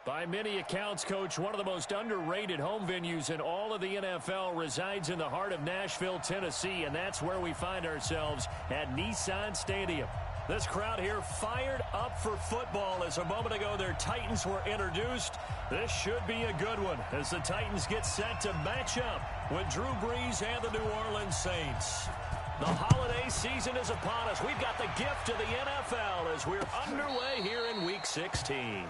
By many accounts, Coach, one of the most underrated home venues in all of the NFL resides in the heart of Nashville, Tennessee, and that's where we find ourselves at Nissan Stadium. This crowd here fired up for football as a moment ago their Titans were introduced. This should be a good one as the Titans get set to match up with Drew Brees and the New Orleans Saints. The holiday season is upon us. We've got the gift of the NFL as we're underway here in Week 16.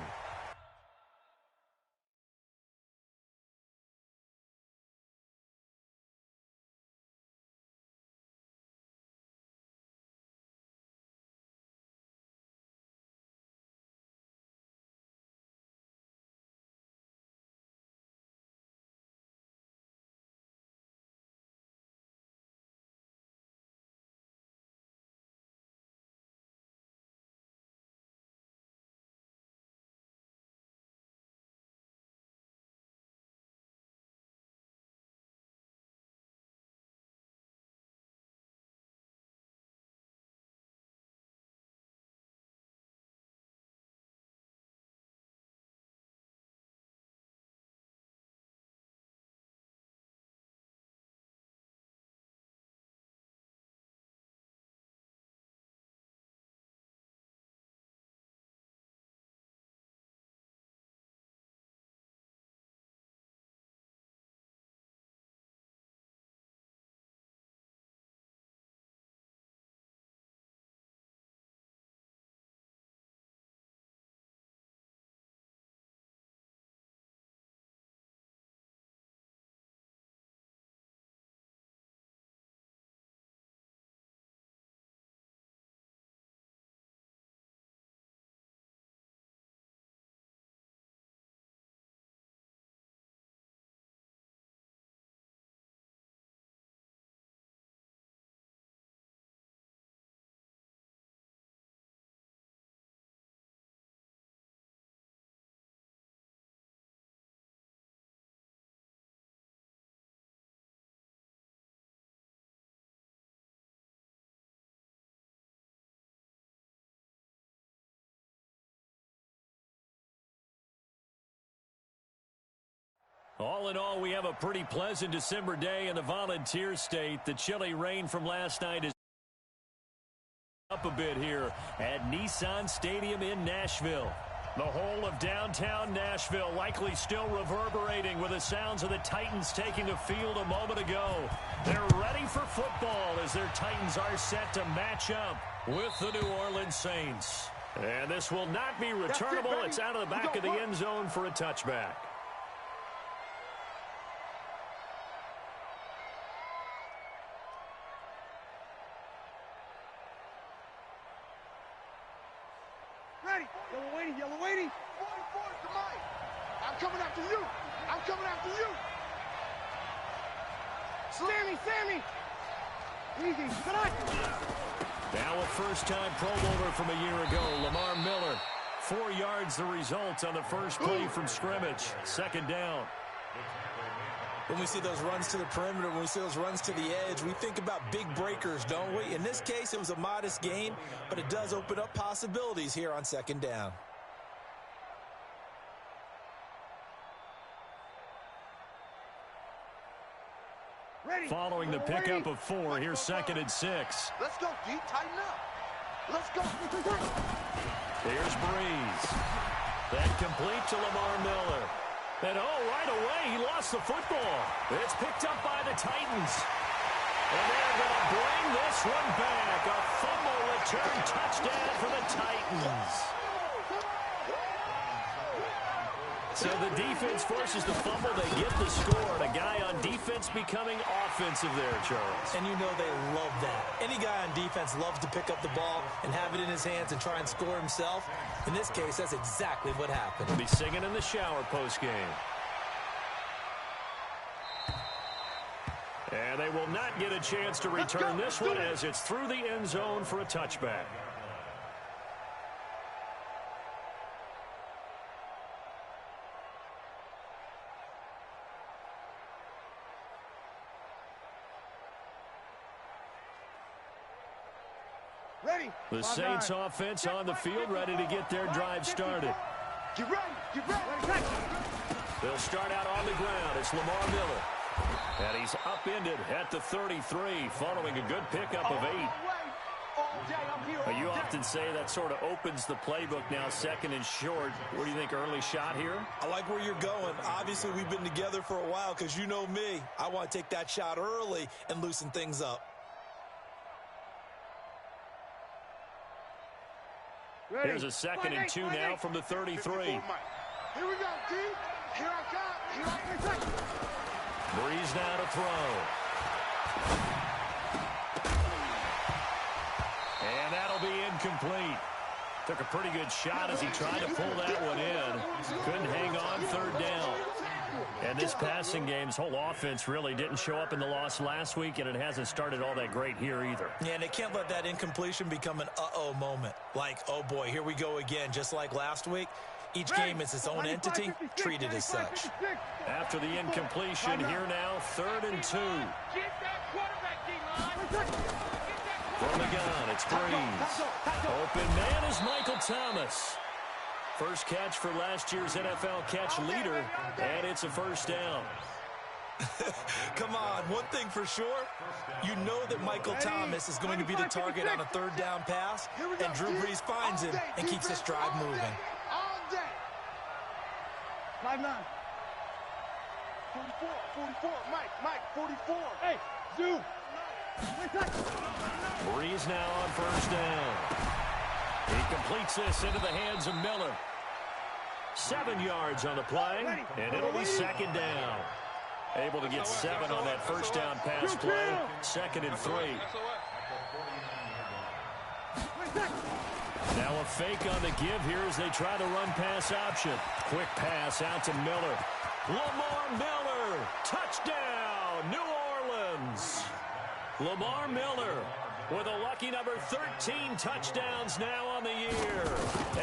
All in all, we have a pretty pleasant December day in the Volunteer State. The chilly rain from last night is up a bit here at Nissan Stadium in Nashville. The whole of downtown Nashville likely still reverberating with the sounds of the Titans taking the field a moment ago. They're ready for football as their Titans are set to match up with the New Orleans Saints. And this will not be returnable. It's out of the back of the end zone for a touchback. Ready. Yellow waiting, yellow waiting. 44 to Mike. I'm coming after you. I'm coming after you. Sammy. Easy. Good on. Now a first-time Pro Bowler from a year ago, Lamar Miller. 4 yards the result on the first play from scrimmage. Second down. When we see those runs to the perimeter, when we see those runs to the edge, we think about big breakers, don't we? In this case, it was a modest gain, but it does open up possibilities here on second down. Ready. Following the pickup of 4, here's 2nd and 6. Let's go, D. Tighten up. Let's go. Here's Breeze. Then complete to Lamar Miller. And right away, he lost the football. It's picked up by the Titans. And they're going to bring this one back. A fumble return touchdown for the Titans. So the defense forces the fumble. They get the score. And a guy on defense becoming offensive there, Charles. And you know they love that. Any guy on defense loves to pick up the ball and have it in his hands and try and score himself. In this case, that's exactly what happened. He'll be singing in the shower post-game. And they will not get a chance to return this one as it's through the end zone for a touchback. Ready. The Saints offense on the field, ready to get their drive started. Get ready. Get ready. They'll start out on the ground. It's Lamar Miller. And he's upended at the 33 following a good pickup of 8. You often say that sort of opens the playbook now, second and short. What do you think, early shot here? I like where you're going. Obviously, we've been together for a while because you know me. I want to take that shot early and loosen things up. Ready. Here's a 2nd and 2 now from the 33. Here we go, D. Here I come. Here I come. Breeze now to throw. And that'll be incomplete. Took a pretty good shot as he tried to pull that one in. Couldn't hang on, 3rd down. And this passing game's whole offense really didn't show up in the loss last week, and it hasn't started all that great here either. Yeah, and they can't let that incompletion become an uh-oh moment. Like, oh boy, here we go again, just like last week. Each game is its own entity, treated as such. After the incompletion, here now, 3rd and 2. From the gun, it's Breeze. Open man is Michael Thomas. First catch for last year's NFL catch leader, and it's a 1st down. Come on, one thing for sure, you know that Michael Thomas is going to be the target on a 3rd down pass, and Drew Brees finds him and keeps this drive moving. 5-9. 44, Mike, 44. Hey, zoom. Breeze now on 1st down. He completes this into the hands of Miller. 7 yards on the play, and it'll be 2nd down. Able to get 7 on that 1st down pass play. 2nd and 3. Now a fake on the give here as they try the run-pass option. Quick pass out to Miller. Lamar Miller, touchdown, New Orleans. Lamar Miller with a lucky number 13 touchdowns now on the year,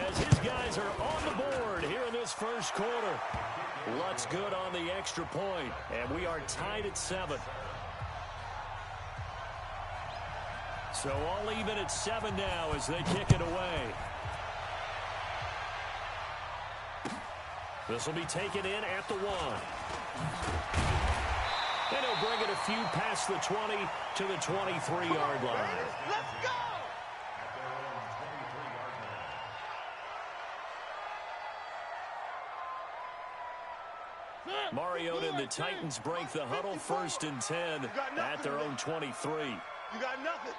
as his guys are on the board here in this 1st quarter. Lutz good on the extra point, and we are tied at 7. So all even at 7 now as they kick it away. This will be taken in at the 1. And he'll bring it a few past the 20 to the 23-yard line. Let's go! Mariota and the Titans break the huddle, 1st and 10 at their own 23. You got nothing.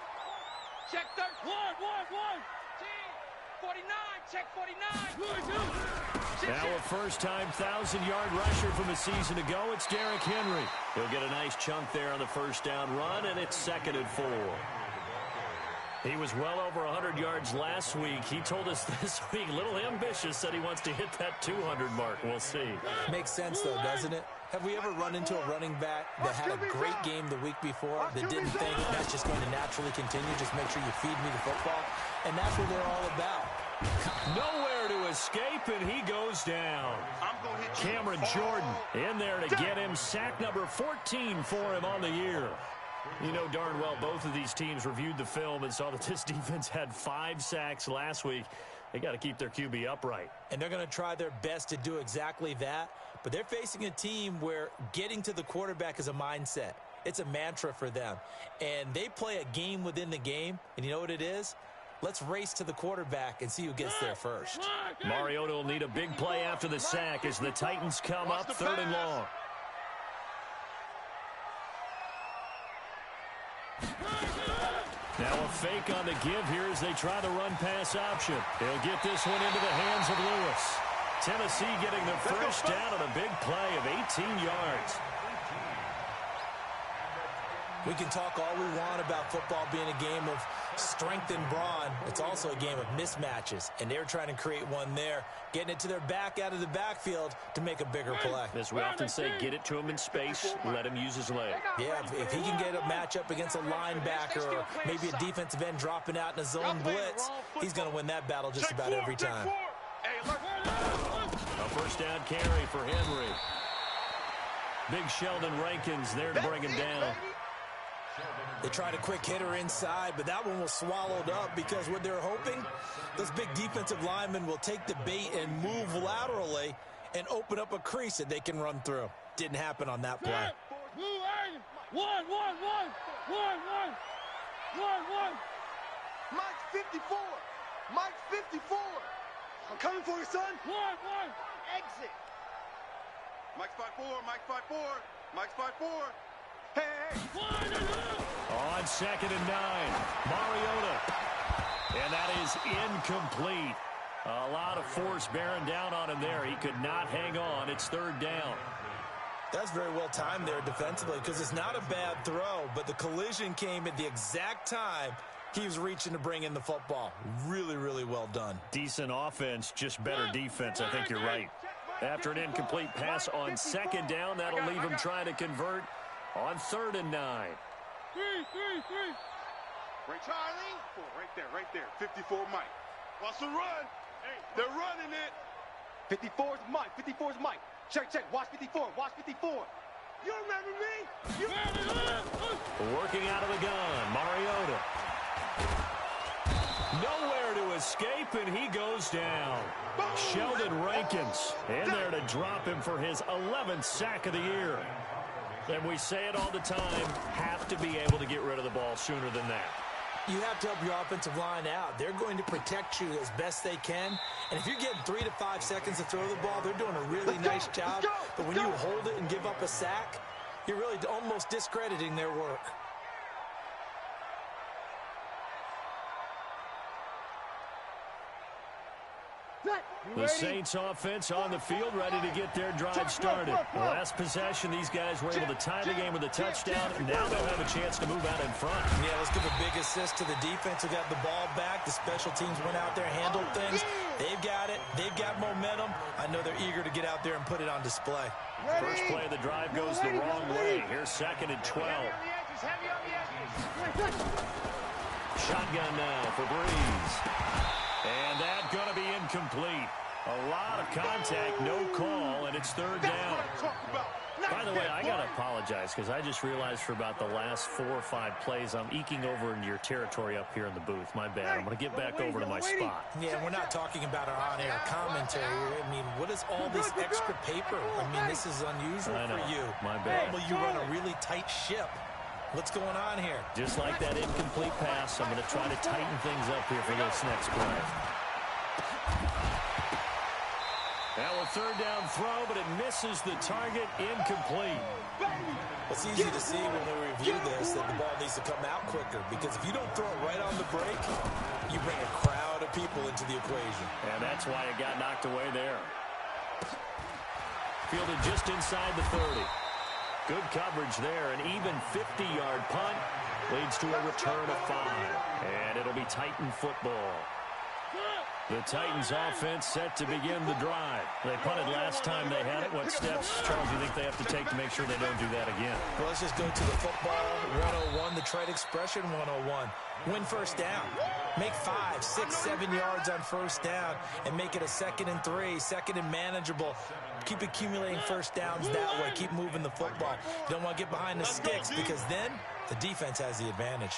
Check 1. 49. Check 49. Now a first-time 1,000-yard rusher from a season ago. It's Derrick Henry. He'll get a nice chunk there on the 1st down run, and it's 2nd and 4. He was well over 100 yards last week. He told us this week, a little ambitious, said he wants to hit that 200 mark. We'll see. Makes sense, though, doesn't it? Have we ever run into a running back that had a great game the week before that didn't think that's just going to naturally continue? Just make sure you feed me the football. And that's what they're all about. Nowhere to escape, and he goes down. Cameron Jordan in there to get him. Sack number 14 for him on the year. You know darn well both of these teams reviewed the film and saw that this defense had 5 sacks last week. They got to keep their QB upright. And they're going to try their best to do exactly that. But they're facing a team where getting to the quarterback is a mindset. It's a mantra for them. And they play a game within the game. And you know what it is? Let's race to the quarterback and see who gets there first. Mariota will need a big play after the sack as the Titans come up 3rd and long. Now a fake on the give here as they try the run-pass option. They'll get this one into the hands of Lewis. Tennessee getting the 1st down on a big play of 18 yards. We can talk all we want about football being a game of strength and brawn. It's also a game of mismatches, and they're trying to create one there, getting it to their back out of the backfield to make a bigger play. As we often say, get it to him in space, let him use his leg. Yeah, if he can get a matchup against a linebacker or maybe a defensive end dropping out in a zone blitz, he's going to win that battle just about every time. A 1st down carry for Henry. Big Sheldon Rankins there to bring him down. They tried a quick hitter inside, but that one was swallowed up because what they're hoping, those big defensive linemen will take the bait and move laterally and open up a crease that they can run through. Didn't happen on that play. One. Mike's 54. Mike's 54. I'm coming for you, son. One. Exit. Mike's 5'4". Mike's 5'4". Mike's 5'4". Hey. On 2nd and 9, Mariota. And that is incomplete. A lot of force bearing down on him there. He could not hang on. It's 3rd down. That's very well timed there defensively because it's not a bad throw, but the collision came at the exact time he was reaching to bring in the football. Really, really well done. Decent offense, just better defense. I think you're right. After an incomplete pass on 2nd down, that'll leave him trying to convert on 3rd and 9. Three. Right, Charlie. Right there. 54 Mike. Watch the run. They're running it. 54's Mike. 54's Mike. Check. Watch 54. Watch 54. You remember me? Working out of the gun, Mariota. Nowhere to escape, and he goes down. Sheldon Rankins in there to drop him for his 11th sack of the year. And we say it all the time, have to be able to get rid of the ball sooner than that. You have to help your offensive line out. They're going to protect you as best they can. And if you're getting 3 to 5 seconds to throw the ball, they're doing a really nice job. But when you hold it and give up a sack, you're really almost discrediting their work. The Saints offense on the field, ready to get their drive started. The last possession, these guys were able to tie the game with a touchdown. Now they'll have a chance to move out in front. Yeah, let's give a big assist to the defense who got the ball back. The special teams went out there, handled things. They've got it. They've got momentum. I know they're eager to get out there and put it on display. First play of the drive goes the wrong way. Here's 2nd and 12. Shotgun now for Breeze. And that's going to be incomplete. A lot of contact, no call, and it's 3rd down. By the way, I got to apologize because I just realized for about the last 4 or 5 plays, I'm eking over into your territory up here in the booth. My bad. I'm going to get back over to my spot. Yeah, we're not talking about our on-air commentary. I mean, what is all this extra paper? I mean, this is unusual for you. My bad. Normally, you run a really tight ship. What's going on here? Just like that incomplete pass, I'm going to try to tighten things up here for this next play. Now a 3rd down throw, but it misses the target, incomplete. It's easy to see when we review this that the ball needs to come out quicker because if you don't throw it right on the break, you bring a crowd of people into the equation. And that's why it got knocked away there. Fielded just inside the 30. Good coverage there. An even 50-yard punt leads to a return of 5. And it'll be Titan football. The Titans offense set to begin the drive. They punted last time they had it. What steps, Charles, do you think they have to take to make sure they don't do that again? Well, let's just go to the football 101, the trade expression 101. Win first down. Make 5, 6, 7 yards on first down and make it a 2nd and 3, 2nd and manageable. Keep accumulating first downs that way. Keep moving the football. You don't want to get behind the sticks because then the defense has the advantage.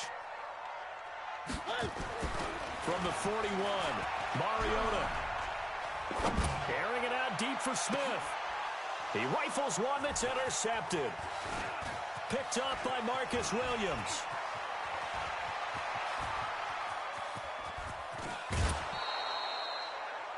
From the 41, Mariota. Airing it out deep for Smith. He rifles one that's intercepted. Picked up by Marcus Williams.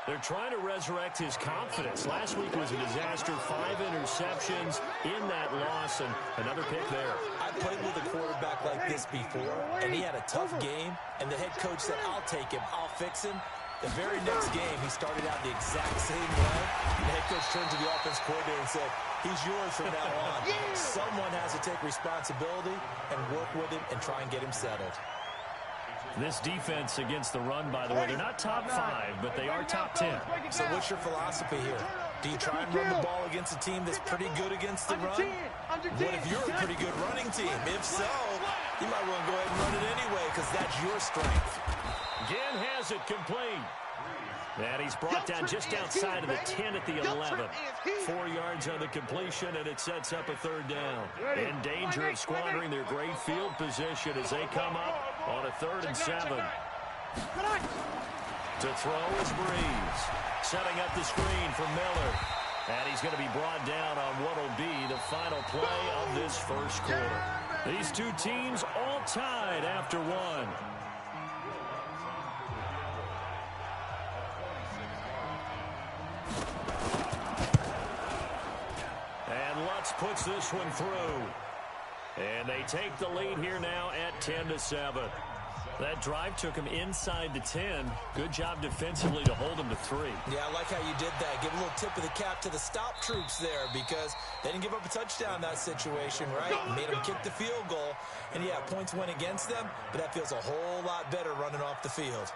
They're trying to resurrect his confidence. Last week was a disaster. 5 interceptions in that loss, and another pick there. I played with a quarterback like this before, and he had a tough game, and the head coach said, I'll take him, I'll fix him. The very next game, he started out the exact same way. The head coach turned to the offense coordinator and said, he's yours from now on. Someone has to take responsibility and work with him and try and get him settled. This defense against the run, by the way, they're not top 5, but they are top 10. So what's your philosophy here? Do you try and run the ball against a team that's pretty good against the run? What if you're a pretty good running team? If so, you might want to go ahead and run it anyway because that's your strength. Ginn has it complete. And he's brought down just outside of the 10 at the 11. 4 yards on the completion, and it sets up a third down. In danger of squandering their great field position as they come up on a 3rd and 7. To throw is Breeze. Setting up the screen for Miller. And he's going to be brought down on what will be the final play of this first quarter. These two teams all tied after one. And Lutz puts this one through. And they take the lead here now at 10-7. That drive took him inside the 10. Good job defensively to hold him to 3. Yeah, I like how you did that. Give a little tip of the cap to the stop troops there because they didn't give up a touchdown in that situation, right? Made them kick the field goal. And, yeah, points went against them, but that feels a whole lot better running off the field.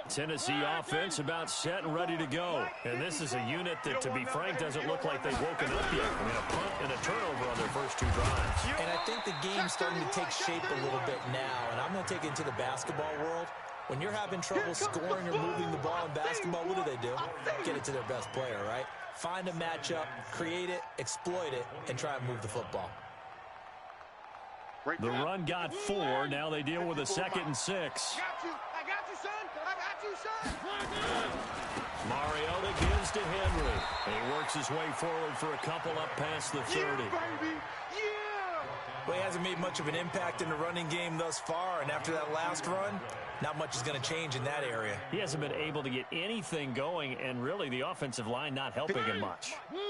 Tennessee offense about set and ready to go. And this is a unit that, to be frank, doesn't look like they've woken up yet. I mean, a punt and a turnover on their first 2 drives. And I think the game's starting to take shape a little bit now. And I'm going to take it into the basketball world. When you're having trouble scoring or moving the ball in basketball, what do? Get it to their best player, right? Find a matchup, create it, exploit it, and try and move the football. The run got 4. Now they deal with a 2nd and 6. I got you, son. I got you, son. Mariota gives to Henry. He works his way forward for a couple up past the 30. Yeah, baby. Yeah. Well, he hasn't made much of an impact in the running game thus far, and after that last run, not much is going to change in that area. He hasn't been able to get anything going, and really the offensive line not helping him much. One.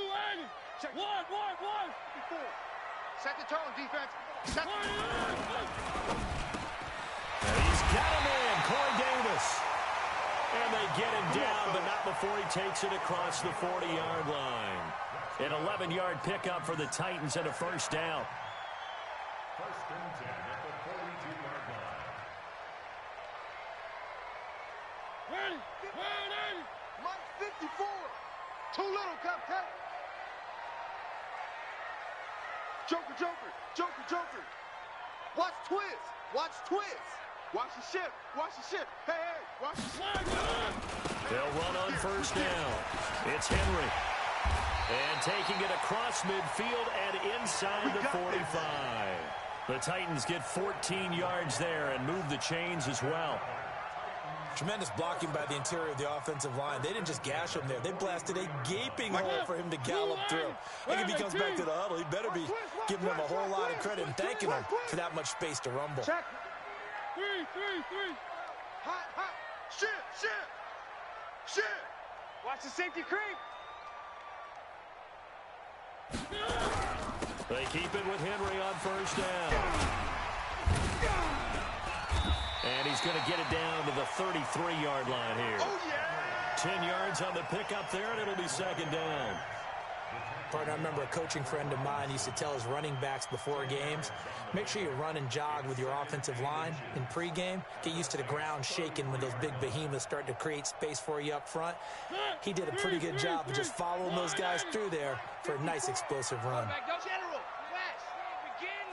Set the tone, defense. Set the And he's got him in, Corey Davis. And they get him down, but not before he takes it across the 40-yard line. An 11-yard pickup for the Titans and a first down. First and 10 at the 42-yard line. Ready. Mike 54. Too little, Cupcake. Joker. Watch twist. Watch the ship. Hey, watch the ship. They'll run on first down. It's Henry. And taking it across midfield and inside the 45. The Titans get 14 yards there and move the chains as well. Tremendous blocking by the interior of the offensive line. They didn't just gash him there. They blasted a gaping hole for him to gallop through. I think if he comes back to the huddle, he better be giving them a whole lot of credit and thanking them for that much space to rumble. Check. 3. Hot. Shit. Watch the safety creep. They keep it with Henry on first down. And he's going to get it down to the 33-yard line here. Oh, yeah. 10 yards on the pickup there, and it'll be second down. Partner, I remember a coaching friend of mine used to tell his running backs before games, make sure you run and jog with your offensive line in pregame. Get used to the ground shaking when those big behemoths start to create space for you up front. He did a pretty good job of just following those guys through there for a nice explosive run. General, begin.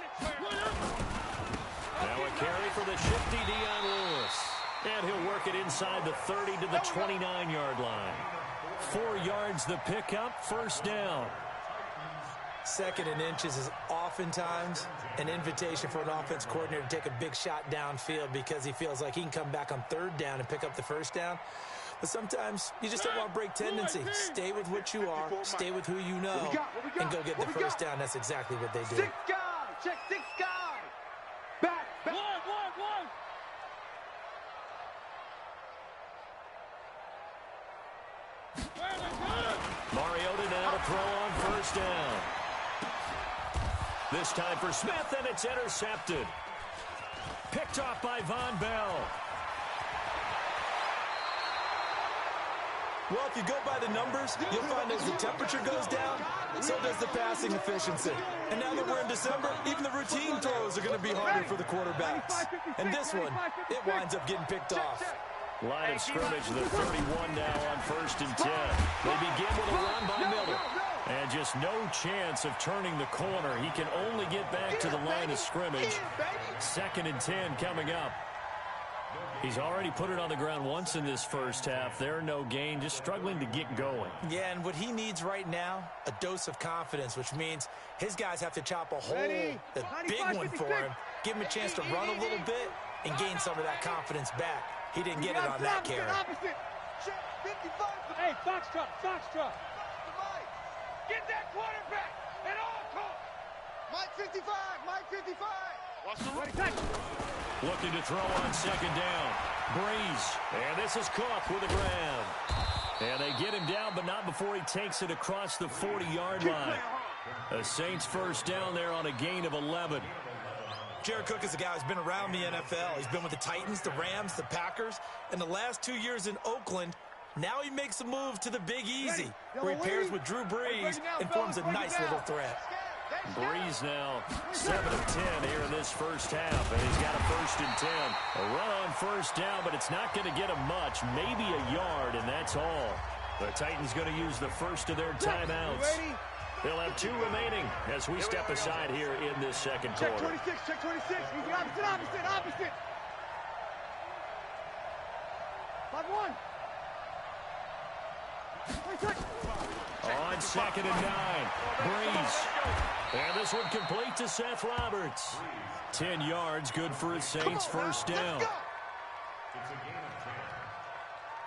Now a carry for the shifty Dion Lewis. And he'll work it inside the 30 to the 29-yard line. 4 yards the pickup, first down. 2nd and inches is oftentimes an invitation for an offense coordinator to take a big shot downfield because he feels like he can come back on 3rd down and pick up the first down. But sometimes you just don't want to break tendency. Stay with what you are, stay with who you know, and go get the first down. That's exactly what they did. 6 guy. Check 6 guy. Back. One. Mariota now to throw on first down. This time for Smith, and it's intercepted. Picked off by Von Bell. Well, if you go by the numbers, you'll find as the temperature goes down, so does the passing efficiency. And now that we're in December, even the routine throws are going to be harder for the quarterbacks. And this one, it winds up getting picked off. Line of scrimmage, the 31 now on first and 10. They begin with a run by Miller. And just no chance of turning the corner. He can only get back to the line of scrimmage. 2nd and 10 coming up. He's already put it on the ground once in this first half. There, no gain, just struggling to get going. Yeah, and what he needs right now, a dose of confidence, which means his guys have to chop a hole, a big one for him, give him a chance to run a little bit and gain some of that confidence back. He didn't get it on that carry. Hey, Foxtrot, Foxtrot. Get that quarterback at all costs. Mike 55, Mike 55. Looking to throw on second down. Breeze. And this is Cook with a grab. And they get him down, but not before he takes it across the 40-yard line. A Saints first down there on a gain of 11. Jared Cook is a guy who's been around the NFL. He's been with the Titans, the Rams, the Packers, and the last 2 years in Oakland. Now he makes a move to the Big Easy, where he pairs with Drew Brees and forms a nice little threat. Breeze now 7 of 10 here in this first half, and he's got a 1st and 10. A run on first down, but it's not going to get him much, maybe a yard, and that's all. The Titans going to use the first of their timeouts. They'll have 2 remaining as we step aside here in this second quarter. Check 26, check 26. He's the opposite. 5-1. On 2nd and 9, Breeze. And this one complete to Seth Roberts. 10 yards, good for a Saints first down.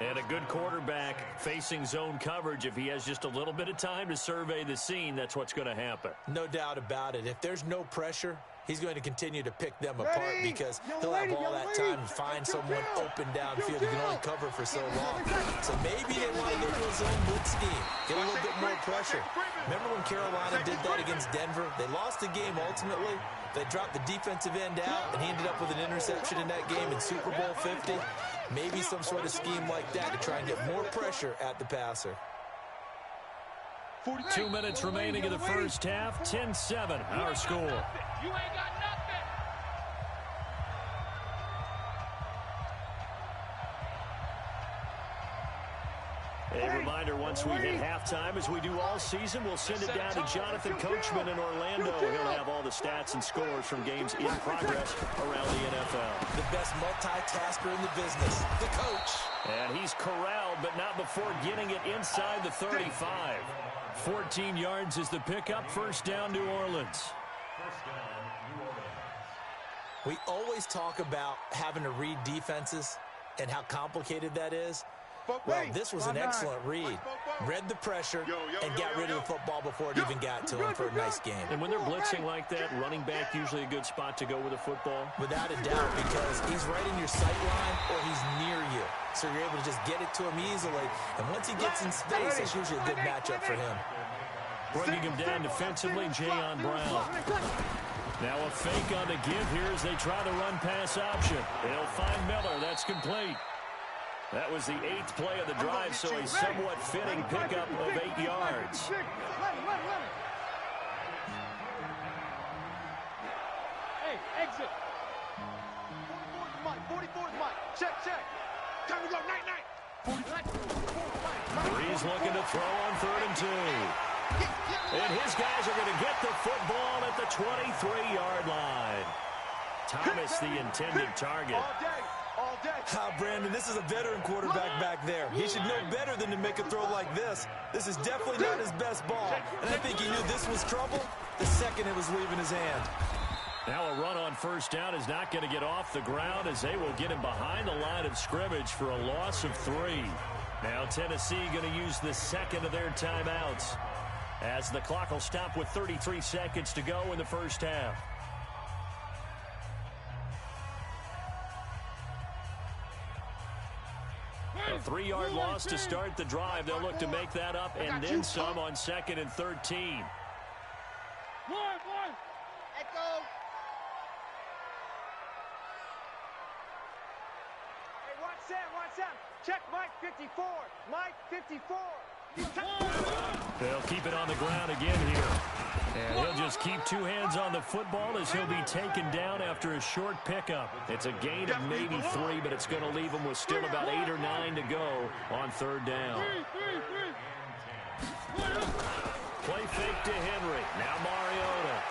And a good quarterback facing zone coverage. If he has just a little bit of time to survey the scene, that's what's going to happen. No doubt about it. If there's no pressure, he's going to continue to pick them apart because he'll have all that time to find someone open downfield. He can only cover for so long. So maybe they want to go to a zone blitz scheme, get a little bit more pressure. Remember when Carolina did that against Denver? They lost the game ultimately. They dropped the defensive end out, and he ended up with an interception in that game in Super Bowl 50. Maybe some sort of scheme like that to try and get more pressure at the passer. 2 minutes remaining in the first half. 10-7, our score. You ain't got nothing. A reminder, once we hit halftime, as we do all season, we'll send it down to Jonathan Coachman in Orlando. He'll have all the stats and scores from games in progress around the NFL. The best multitasker in the business, the coach. And he's corralled, but not before getting it inside the 35. 14 yards is the pickup. First down, New Orleans. We always talk about having to read defenses and how complicated that is. Well, this was an excellent read. Read the pressure and got rid of the football before it even got to him for a nice game. And when they're blitzing like that, running back usually a good spot to go with a football? Without a doubt, because he's right in your sight line or he's near you. So you're able to just get it to him easily. And once he gets in space, it's usually a good matchup for him. Bringing him down defensively, Jayon Brown. Now a fake on the give here as they try the run-pass option. They'll find Miller. That's complete. That was the 8th play of the drive, so a somewhat fitting pickup of 8 yards. Hey, exit. 44's Mike. Check. Time to go. Night. Breeze looking to throw on 3rd and 2. And his guys are going to get the football at the 23-yard line. Thomas, the intended target. All day. Brandon, this is a veteran quarterback back there. He should know better than to make a throw like this. This is definitely not his best ball. And I think he knew this was trouble the second it was leaving his hand. Now a run on first down is not going to get off the ground as they will get him behind the line of scrimmage for a loss of 3. Now Tennessee going to use the 2nd of their timeouts as the clock will stop with 33 seconds to go in the first half. A 3-yard loss to start the drive. They'll look to make that up and then some on 2nd and 13. One. Echo. Hey, watch that. Check Mike 54. Mike 54. They'll keep it on the ground again here. And he'll just keep 2 hands on the football as he'll be taken down after a short pickup. It's a gain of maybe 3, but it's going to leave him with still about 8 or 9 to go on 3rd down. Play fake to Henry. Now Mariota.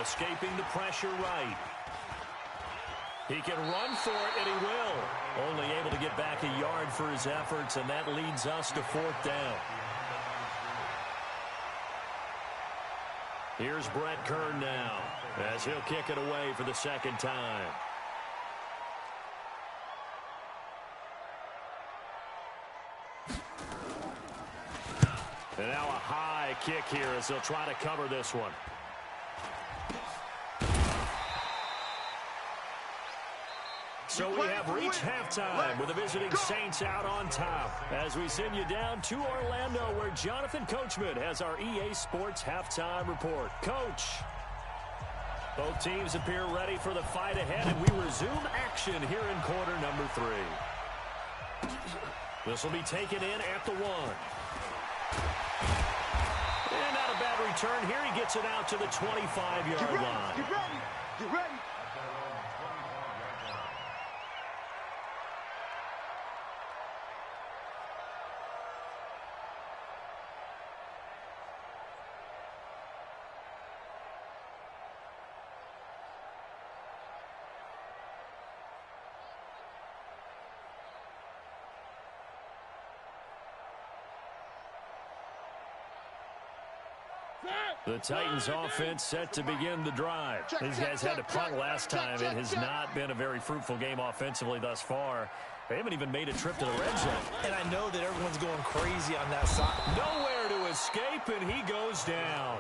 Escaping the pressure right. He can run for it, and he will. Only able to get back a yard for his efforts, and that leads us to 4th down. Here's Brett Kern now, as he'll kick it away for the 2nd time. And now a high kick here as they'll try to cover this one. So we have reached halftime with the visiting Saints out on top as we send you down to Orlando where Jonathan Coachman has our EA Sports halftime report. Coach, both teams appear ready for the fight ahead, and we resume action here in quarter number 3. This will be taken in at the 1. And not a bad return here. He gets it out to the 25-yard line. Get ready. Get ready. The Titans offense set to begin the drive. These guys had to punt last time. It has not been a very fruitful game offensively thus far. They haven't even made a trip to the red zone. And I know that everyone's going crazy on that side. Nowhere to escape, and he goes down.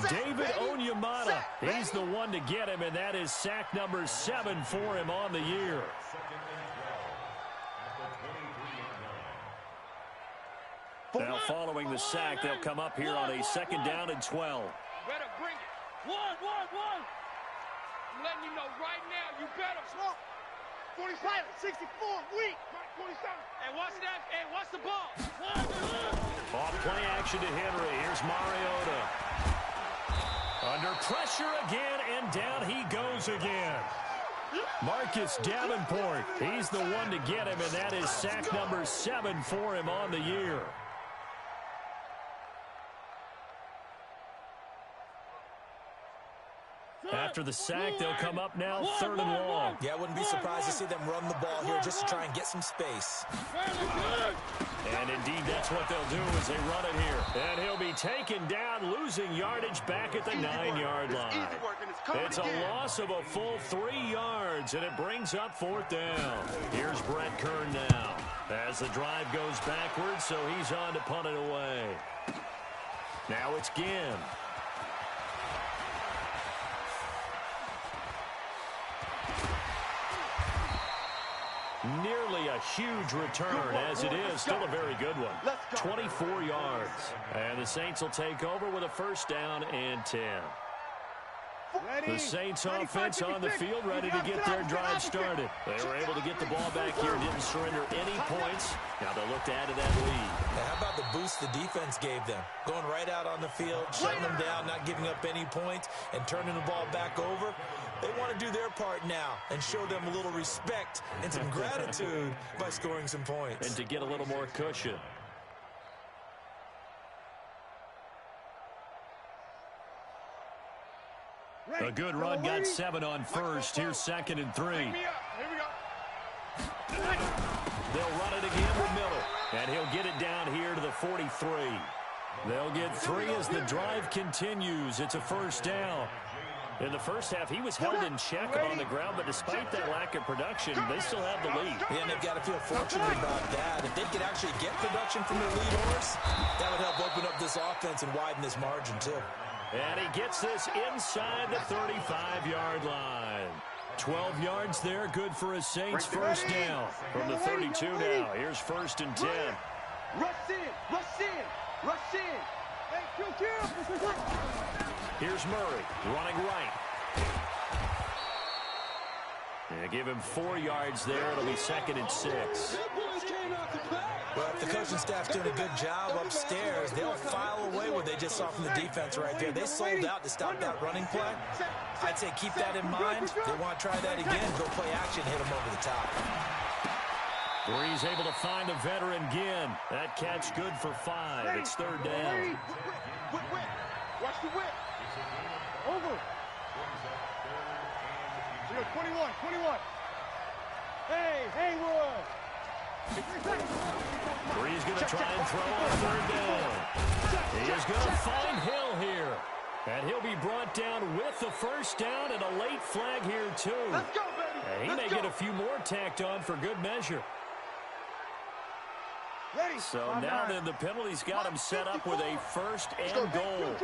David Onyemata, he's the one to get him, and that is sack number 7 for him on the year. Now, following the sack, they'll come up here on a 2nd down and 12. Better bring it. One. I'm letting you know right now, you better. 45, 64, weak. 27. Hey, watch that. Hey, watch the ball. Off play action to Henry. Here's Mariota. Under pressure again, and down he goes again. Marcus Davenport, he's the one to get him, and that is sack number 7 for him on the year. After the sack, they'll come up now 3rd and long. Yeah, I wouldn't be surprised to see them run the ball here just to try and get some space. And indeed, that's what they'll do as they run it here. And he'll be taken down, losing yardage back at the 9-yard line. It's a loss of a full 3 yards, and it brings up 4th down. Here's Brett Kern now as the drive goes backwards, so he's on to punt it away. Now it's Ginn. Nearly a huge return, as it is still a very good one. 24 yards. And the Saints will take over with a 1st down and 10. The Saints offense on the field, ready to get their drive started. They were able to get the ball back here, didn't surrender any points. Now they'll look to add to that lead. Now, how about the boost the defense gave them? Going right out on the field, shutting them down, not giving up any points, and turning the ball back over. They want to do their part now and show them a little respect and some gratitude by scoring some points. And to get a little more cushion. A good run, got 7 on first. Here's 2nd and 3. Here we go. They'll run it again with Miller. And he'll get it down here to the 43. They'll get 3 as the drive continues. It's a 1st down. In the first half, he was held in check on the ground, but despite that lack of production, they still have the lead. Yeah, and they've got to feel fortunate about that. If they could actually get production from their lead horse, that would help open up this offense and widen this margin, too. And he gets this inside the 35-yard line. 12 yards there, good for a Saints 1st down. From the 32 now, here's 1st and 10. Rush in, rush in, rush in. Hey, kill. Here's Murray, running right. And give him 4 yards there. It'll be 2nd and 6. Well, if the coaching staff's doing a good job upstairs, they'll file away what they just saw from the defense right there. They sold out to stop that running play. I'd say keep that in mind. They want to try that again. Go play action, hit them over the top. Breeze able to find a veteran Ginn. That catch good for 5. It's 3rd down. Watch the whip. Over. 21. Hey, Haywood. Breeze going to try and throw on third down. He is going to find Hill here. And he'll be brought down with the first down and a late flag here, too. Let's go, baby. And he may get a few more tacked on for good measure. Ready. So now then the penalty's got him set up with a first and goal.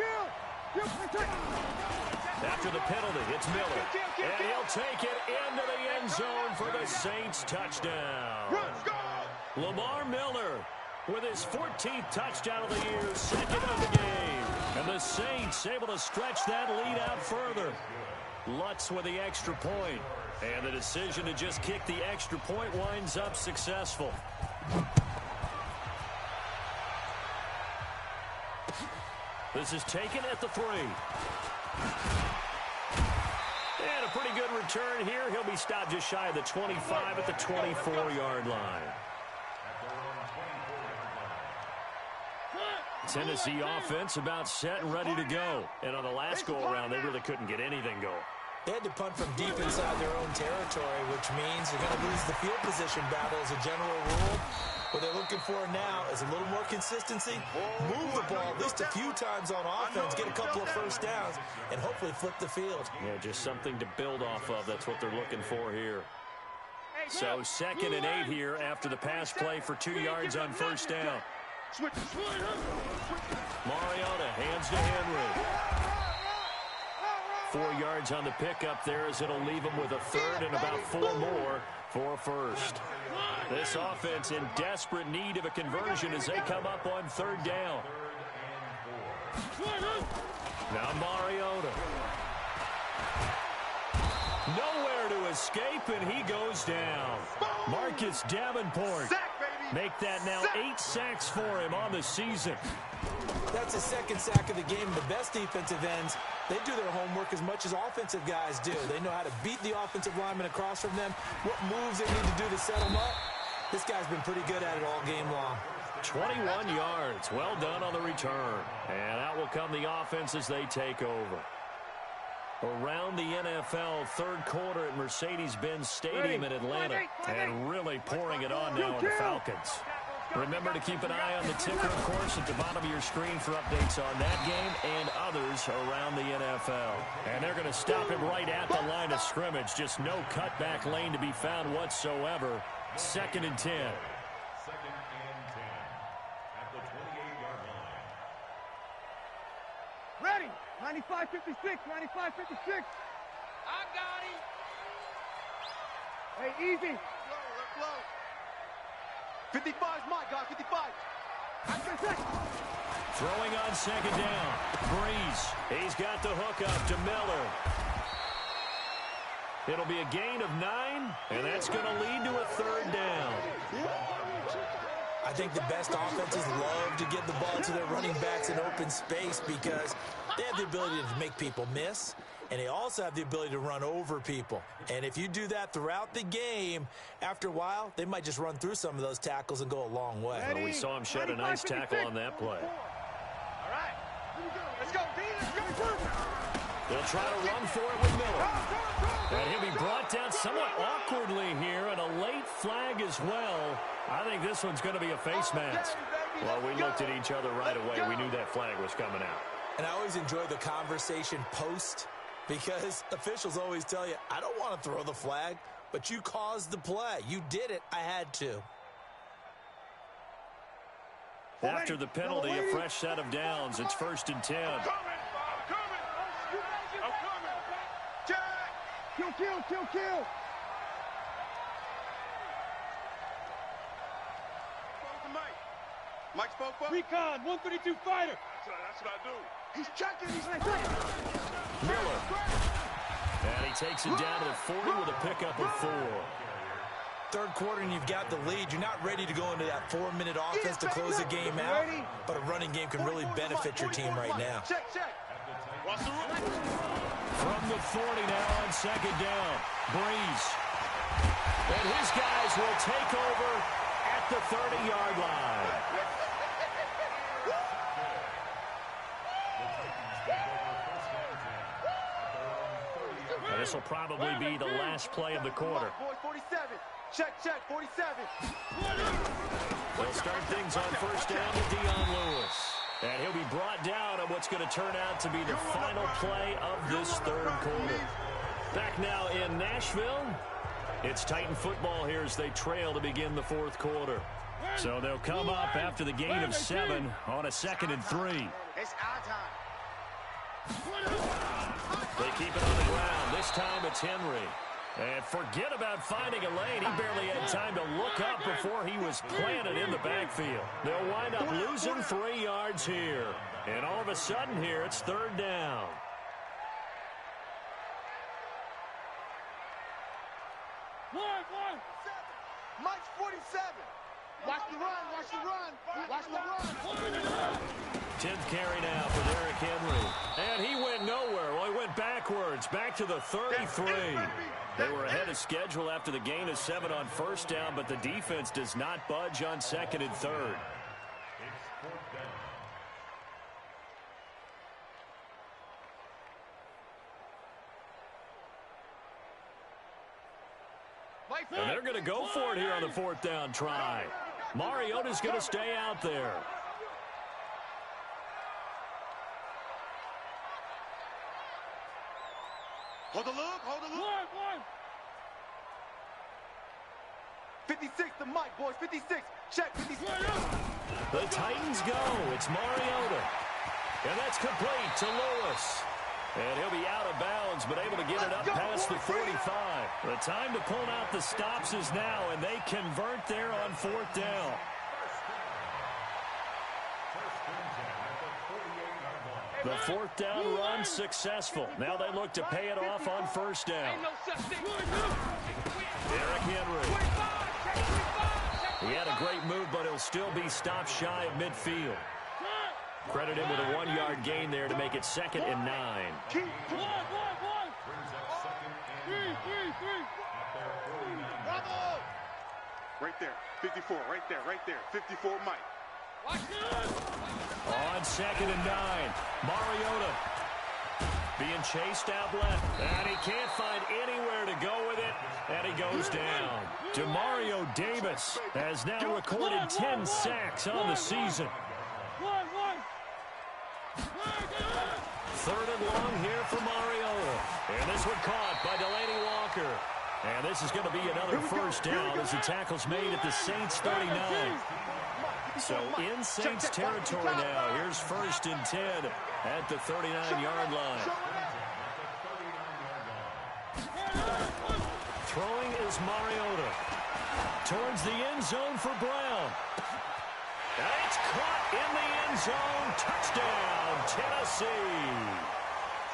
After the penalty, it's Miller. And he'll take it into the end zone for the Saints touchdown. Lamar Miller with his 14th touchdown of the year, second of the game. And the Saints able to stretch that lead out further. Lutz with the extra point. And the decision to just kick the extra point winds up successful. This is taken at the 3. And a pretty good return here. He'll be stopped just shy of the 25 at the 24-yard line. Tennessee offense about set and ready to go. And on the last go-around, they really couldn't get anything going. They had to punt from deep inside their own territory, which means they're going to lose the field position battle as a general rule. What they're looking for now is a little more consistency, move the ball at least a few times on offense, get a couple of first downs, and hopefully flip the field. Yeah, just something to build off of. That's what they're looking for here. So 2nd and 8 here after the pass play for 2 yards on first down. Mariota hands to Henry. 4 yards on the pickup there as it'll leave him with a third and about 4 more for a first. This offense in desperate need of a conversion as they come up on third down. Now Mariota. Nowhere to escape, and he goes down. Marcus Davenport. Make that now 8 sacks for him on the season. That's his 2nd sack of the game. The best defensive ends, they do their homework as much as offensive guys do. They know how to beat the offensive lineman across from them, what moves they need to do to set them up. This guy's been pretty good at it all game long. 21 yards. Well done on the return. And out will come the offense as they take over. Around the NFL, third quarter at Mercedes-Benz Stadium in Atlanta. And really pouring it on now in the Falcons. Remember to keep an eye on the ticker, of course, at the bottom of your screen for updates on that game and others around the NFL. And they're going to stop him right at the line of scrimmage. Just no cutback lane to be found whatsoever. 2nd and 10. 2nd and 10 at the 28-yard line. Ready. 95-56. 95-56. I got him. Hey, easy. Let's flow. 55 is mine, guys. 55. Throwing on 2nd down. Breeze. He's got the hook up to Miller. It'll be a gain of 9, and that's going to lead to a third down. I think the best offenses love to get the ball to their running backs in open space because they have the ability to make people miss, and they also have the ability to run over people. And if you do that throughout the game, after a while, they might just run through some of those tackles and go a long way. Well, we saw him shed a nice tackle on that play. All right. Let's go, D. Let's go. They'll try to run for it with Miller. And he'll be brought down somewhat awkwardly here, and a late flag as well. I think this one's going to be a face mask. Well, we looked at each other right away. We knew that flag was coming out. And I always enjoy the conversation post because officials always tell you, I don't want to throw the flag, but you caused the play. You did it. I had to. After the penalty, a fresh set of downs. It's 1st and 10. I'm coming. Jack. Kill. Mike spoke for? Recon, 132 fighter. That's what I do. He's checking. Miller. And he takes it down to the 40 with a pickup of 4. Third quarter and you've got the lead. You're not ready to go into that 4-minute offense to close the game out, but a running game can really benefit your team right now. Check. From the 40 now on 2nd down. Breeze. And his guys will take over at the 30-yard line. And this will probably be the last play of the quarter. 47. Check, 47. They'll start things on first down to Dion Lewis. And he'll be brought down on what's going to turn out to be the final play of this third quarter. Back now in Nashville. It's Titan football here as they trail to begin the fourth quarter. So they'll come up after the gain of 7 on a 2nd and 3. It's our time. They keep it on the ground. This time it's Henry. And forget about finding a lane. He barely had time to look up before he was planted in the backfield. They'll wind up losing 3 yards here. And all of a sudden here, it's third down. Mike's 47. Watch the run, watch the run, watch the run. 10th carry now for Derrick Henry. And he went nowhere. Well, he went backwards, back to the 33. They were ahead of schedule after the gain of 7 on first down, but the defense does not budge on 2nd and 3rd. And they're going to go for it here on the 4th down try. Mariota's going to stay out there. Hold the look, hold the look. 56 to Mike, boys, 56. Check, 56. The Titans go. It's Mariota. And that's complete to Lewis. And he'll be out of bounds, but able to get it up past the 45. The time to pull out the stops is now, and they convert there on 4th down. The 4th down run successful. Now they look to pay it off on first down. Derrick Henry. He had a great move, but he'll still be stopped shy of midfield. Credit him with a 1-yard gain there to make it 2nd and 9. Right there, 54, right there, 54 Mike. On 2nd and 9, Mariota being chased out left, and he can't find anywhere to go with it, and he goes down. Demario Davis has now recorded 10 sacks on the season. 3rd and long here for Mariota, and this one caught by Delaney Walker. And this is going to be another first down as the tackle's made at the Saints 39. So in Saints territory now. Here's 1st and 10 at the 39-yard line. Throwing is Mariota. Towards the end zone for Brown. And it's caught in the end zone. Touchdown, Tennessee.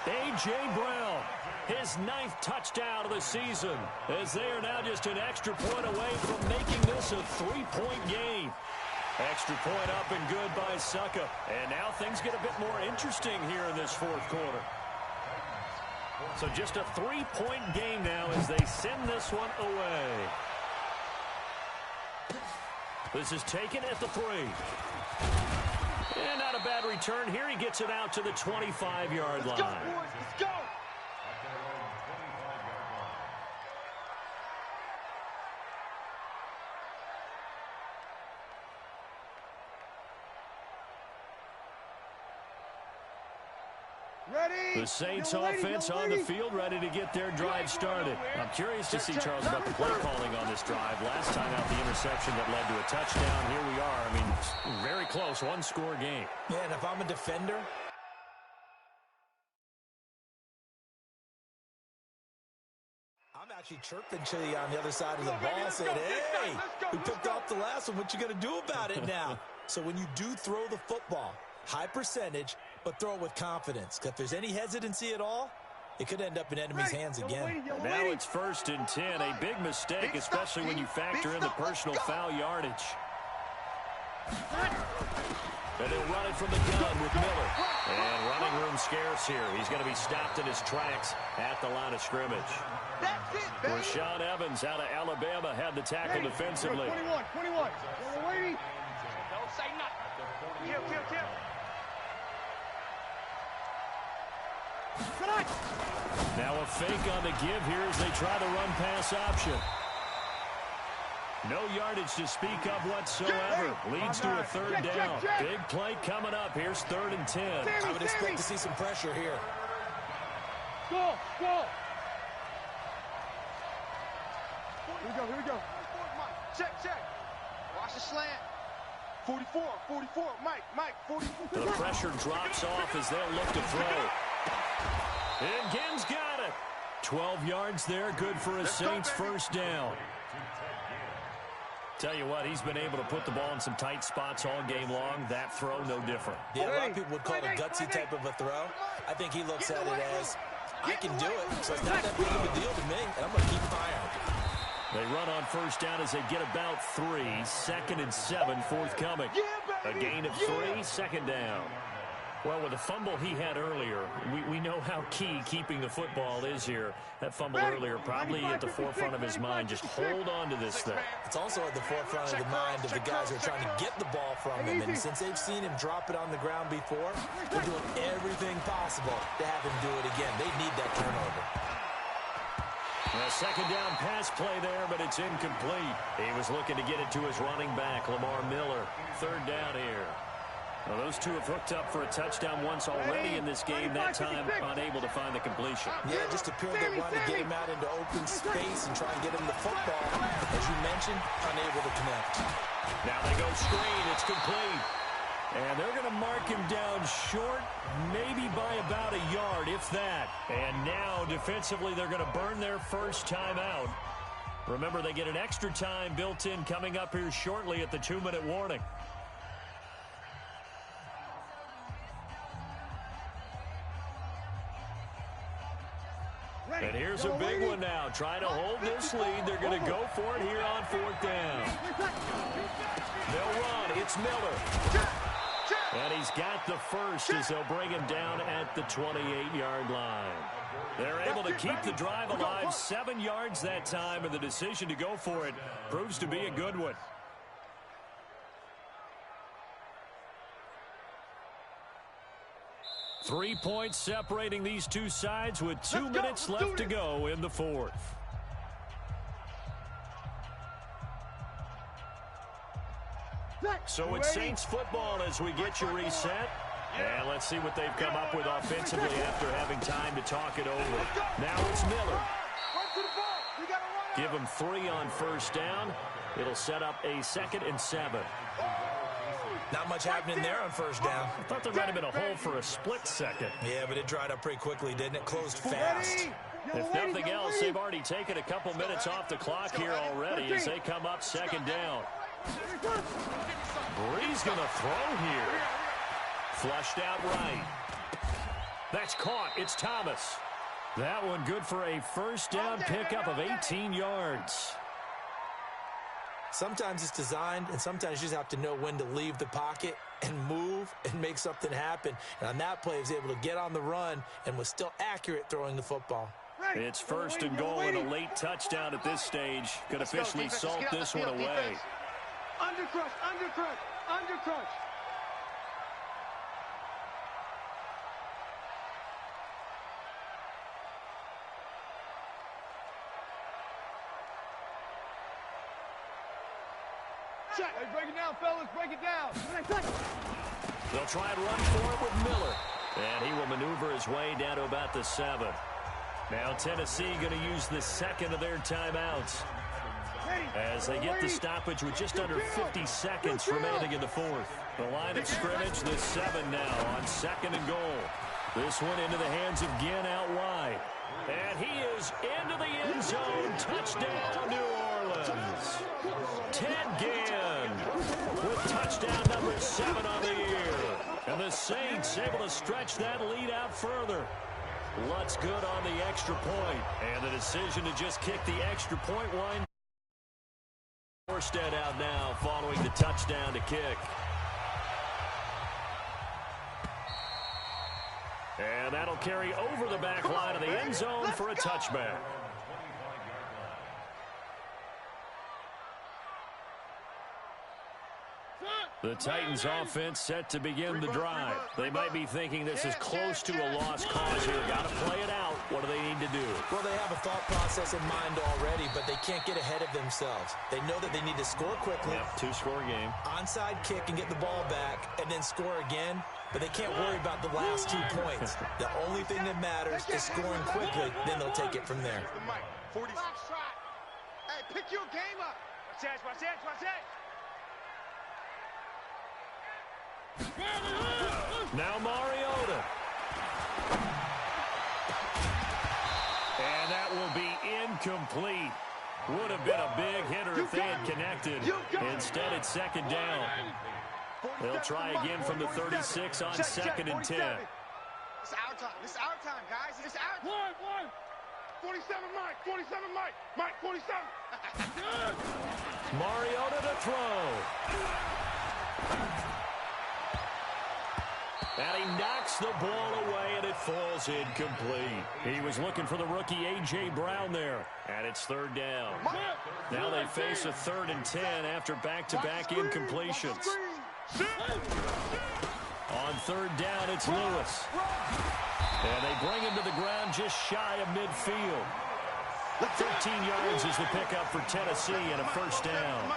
A.J. Brown, his 9th touchdown of the season, as they are now just an extra point away from making this a 3-point game. Extra point up and good by Succa. And now things get a bit more interesting here in this 4th quarter. So just a 3-point game now as they send this one away. This is taken at the 3. And not a bad return here. He gets it out to the 25-yard line. Let's go, boys. Let's go. The Saints offense on the field, ready to get their drive started. I'm curious to see, Charles, about the play calling on this drive. Last time out, the interception that led to a touchdown. Here we are. I mean, very close, 1-score game. Yeah, and if I'm a defender, I'm actually chirping to you on the other side of the ball, saying, hey, we picked off the last one. What you going to do about it now? So when you do throw the football, high percentage, but throw it with confidence. Because if there's any hesitancy at all, it could end up in enemy's hands again. Now it's 1st and 10. A big mistake, especially when you factor in the personal foul yardage. And they'll run it from the gun with Miller. And running room scarce here. He's going to be stopped in his tracks at the line of scrimmage. Rashaan Evans out of Alabama had the tackle defensively. 21. Don't say nothing. Kill. Now a fake on the give here as they try the run-pass option. No yardage to speak of whatsoever. Leads to a third down. Big play coming up. Here's 3rd and 10. I would expect to see some pressure here. Go, go. Here we go. Check. Watch the slant. 44, Mike, 44. The pressure drops off as they'll look to throw. And Ginn's got it. 12 yards there, good for a Saints first down. Tell you what, he's been able to put the ball in some tight spots all game long. That throw, no different. Yeah, a lot of people would call it a gutsy type of a throw. I think he looks at it as, I can do it, so it's not that big of a deal to me, and I'm going to keep an eye on it. They run on first down as they get about 3. 2nd and 7 forthcoming. A gain of 3, 2nd down. Well, with the fumble he had earlier, we know how key keeping the football is here. That fumble earlier probably at the forefront of his mind. Just hold on to this thing. It's also at the forefront of the mind of the guys who are trying to get the ball from him. And since they've seen him drop it on the ground before, they're doing everything possible to have him do it again. They need that turnover. A 2nd down pass play there, but it's incomplete. He was looking to get it to his running back, Lamar Miller. 3rd down here. Well, those two have hooked up for a touchdown once already in this game. That time, unable to find the completion. Yeah, just appeared they wanted to get him out into open space and try and get him the football. As you mentioned, unable to connect. Now they go screen. It's complete. And they're going to mark him down short, maybe by about a yard, if that. And now, defensively, they're going to burn their first time out. Remember, they get an extra time built in coming up here shortly at the 2-minute warning. And here's a big one now. Trying to hold this lead. They're going to go for it here on 4th down. They'll run. It's Miller. And he's got the first as they'll bring him down at the 28-yard line. They're able to keep the drive alive. 7 yards that time, and the decision to go for it proves to be a good one. Three points separating these two sides with 2 minutes left to go in the 4th. So it's Saints football as we get you reset. And let's see what they've come up with offensively after having time to talk it over. Now it's Miller. Give him 3 on first down. It'll set up a 2nd and 7. Not much happening there on first down. I thought there might have been a hole for a split second. Yeah, but it dried up pretty quickly, didn't it? Closed fast. If nothing else, they've already taken a couple minutes off the clock here already as they come up 2nd down. Breeze going to throw here. Flushed out right. That's caught. It's Thomas. That one good for a first down pickup of 18 yards. Sometimes it's designed, and sometimes you just have to know when to leave the pocket and move and make something happen. And on that play, he was able to get on the run and was still accurate throwing the football. It's 1st and goal and a late touchdown at this stage. Could officially salt this one away. Undercrush. Check. Hey, break it down, fellas. Break it down. They'll try and run for it with Miller. And he will maneuver his way down to about the 7. Now Tennessee going to use the 2nd of their timeouts as they get the stoppage with just under 50 seconds remaining in the 4th. The line of scrimmage, the 7 now on 2nd and goal. This one into the hands of Ginn out wide. And he is into the end zone. Touchdown, New Orleans. Ted Ginn with touchdown number 7 on the year. And the Saints able to stretch that lead out further. Lutz good on the extra point. And the decision to just kick the extra point line. Morstead out now following the touchdown to kick. And that'll carry over the back line of the end zone for a touchback. The Titans offense set to begin the drive. They might be thinking this is close to a lost cause here. Got to play it out. What do they need to do? Well, they have a thought process in mind already, but they can't get ahead of themselves. They know that they need to score quickly. Yep, two-score game. Onside kick and get the ball back and then score again. But they can't worry about the last 2 points. The only thing that matters is scoring quickly. Then they'll take it from there. 40 shot. Hey, pick your game up. Watch that, watch that, watch that. Now Mariota. And that will be incomplete. Would have been a big hitter if they had connected. Instead, it's second down. They'll try again from the 36 on 2nd and 10. It's our time. It's our time, guys. It's our time. 47, Mike. 47, Mike. Mike, 47. Mariota to throw. And he knocks the ball away, and it falls incomplete. He was looking for the rookie A.J. Brown there, and it's 3rd down. Now they face a 3rd and 10 after back-to-back incompletions. On 3rd down, it's Lewis. And they bring him to the ground just shy of midfield. 13 yards is the pickup for Tennessee and a 1st down.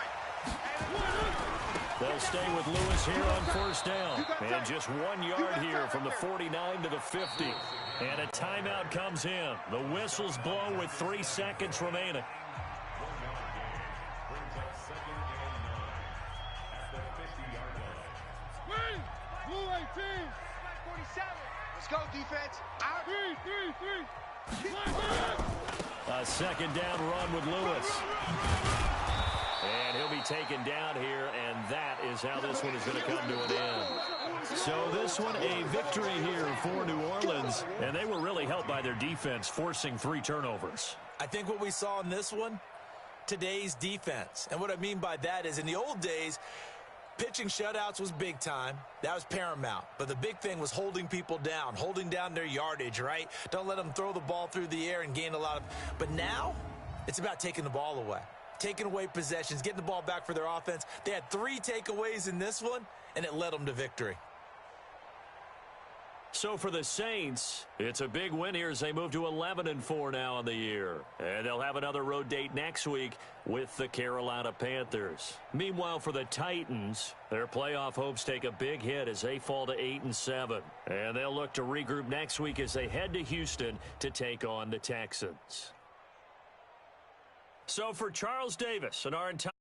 They'll stay with Lewis here on 1st down. And just 1 yard here from the 49 to the 50. And a timeout comes in. The whistles blow with 3 seconds remaining. Let's go, defense. Out. 3. A 2nd down run with Lewis. And he'll be taken down here, and that is how this one is going to come to an end. So this one, a victory here for New Orleans, and they were really helped by their defense, forcing 3 turnovers. I think what we saw in this one, today's defense. And what I mean by that is in the old days, pitching shutouts was big time. That was paramount. But the big thing was holding people down, holding down their yardage, right? Don't let them throw the ball through the air and gain a lot of... But now, it's about taking the ball away. Taking away possessions, getting the ball back for their offense. They had 3 takeaways in this one, and it led them to victory. So for the Saints, it's a big win here as they move to 11-4 now in the year. And they'll have another road date next week with the Carolina Panthers. Meanwhile, for the Titans, their playoff hopes take a big hit as they fall to 8-7. And they'll look to regroup next week as they head to Houston to take on the Texans. So for Charles Davis and our entire